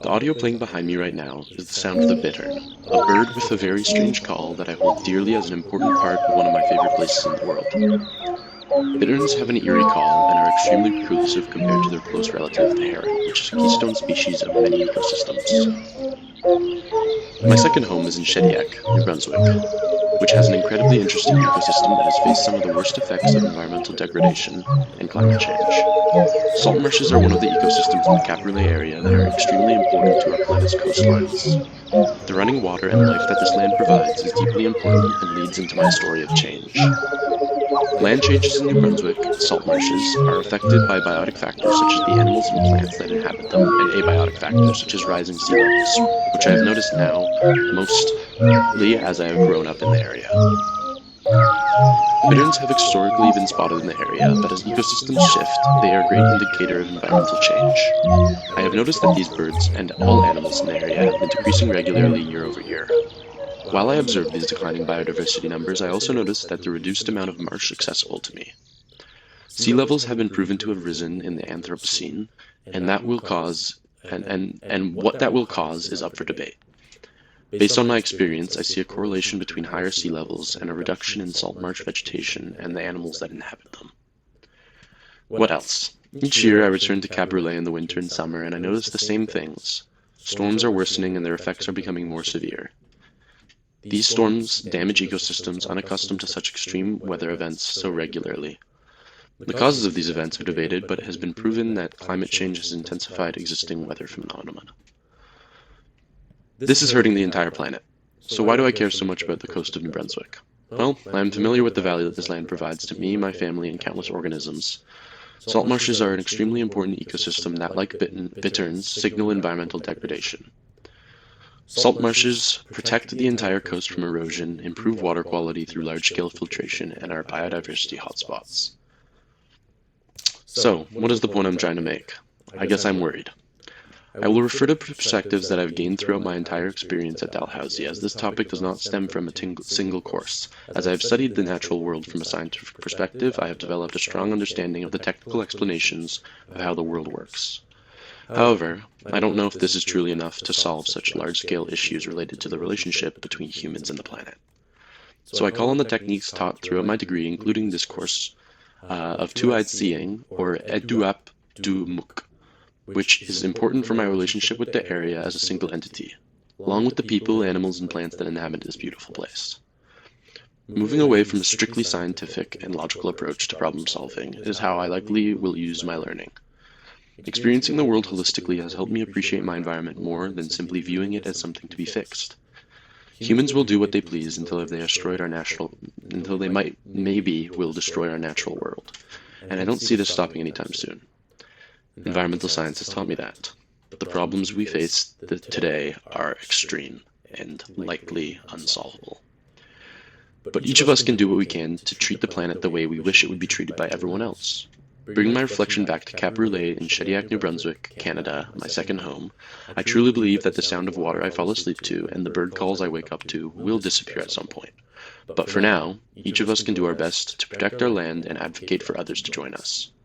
The audio playing behind me right now is the sound of the bittern, a bird with a very strange call that I hold dearly as an important part of one of my favorite places in the world. Bitterns have an eerie call and are extremely reclusive compared to their close relative, the heron, which is a keystone species of many ecosystems. My second home is in Shediac, New Brunswick, which has an incredibly interesting ecosystem that has faced some of the worst effects of environmental degradation and climate change. Salt marshes are one of the ecosystems in the Cap Brule area that are extremely important to our planet's coastlines. The running water and life that this land provides is deeply important and leads into my story of change. Land changes in New Brunswick salt marshes are affected by biotic factors such as the animals and plants that inhabit them, and abiotic factors such as rising sea levels, which I have noticed now mostly as I have grown up in the area. Bitterns have historically been spotted in the area, but as ecosystems shift, they are a great indicator of environmental change. I have noticed that these birds, and all animals in the area, have been decreasing regularly year over year. While I observe these declining biodiversity numbers, I also notice that the reduced amount of marsh accessible to me. Sea levels have been proven to have risen in the Anthropocene, and what that will cause is up for debate. Based on my experience, I see a correlation between higher sea levels and a reduction in salt marsh vegetation and the animals that inhabit them. What else? Each year I return to Cap Brule in the winter and summer, and I notice the same things. Storms are worsening and their effects are becoming more severe. These storms damage ecosystems unaccustomed to such extreme weather events so regularly. The causes of these events are debated, but it has been proven that climate change has intensified existing weather phenomena. This is hurting the entire planet. So why do I care so much about the coast of New Brunswick? Well, I am familiar with the value that this land provides to me, my family, and countless organisms. Salt marshes are an extremely important ecosystem that, like bitterns, signal environmental degradation. Salt marshes protect the entire coast from erosion, improve water quality through large-scale filtration, and are biodiversity hotspots. So, what is the point I'm trying to make? I guess I'm worried. I will refer to perspectives that I've gained throughout my entire experience at Dalhousie, as this topic does not stem from a single course. As I have studied the natural world from a scientific perspective, I have developed a strong understanding of the technical explanations of how the world works. However, I don't know if this is truly enough to solve such large-scale issues related to the relationship between humans and the planet. So I call on the techniques taught throughout my degree, including this course, of two-eyed seeing, or eduap du muk, which is important for my relationship with the area as a single entity, along with the people, animals, and plants that inhabit this beautiful place. Moving away from a strictly scientific and logical approach to problem solving is how I likely will use my learning. Experiencing the world holistically has helped me appreciate my environment more than simply viewing it as something to be fixed. Humans will do what they please until they maybe will destroy our natural world, and I don't see this stopping anytime soon. Environmental science has taught me that. The problems we face today are extreme and likely unsolvable. But each of us can do what we can to treat the planet the way we wish it would be treated by everyone else. Bringing my reflection back to Cap Brule in Shediac, New Brunswick, Canada, my second home, I truly believe that the sound of water I fall asleep to and the bird calls I wake up to will disappear at some point. But for now, each of us can do our best to protect our land and advocate for others to join us.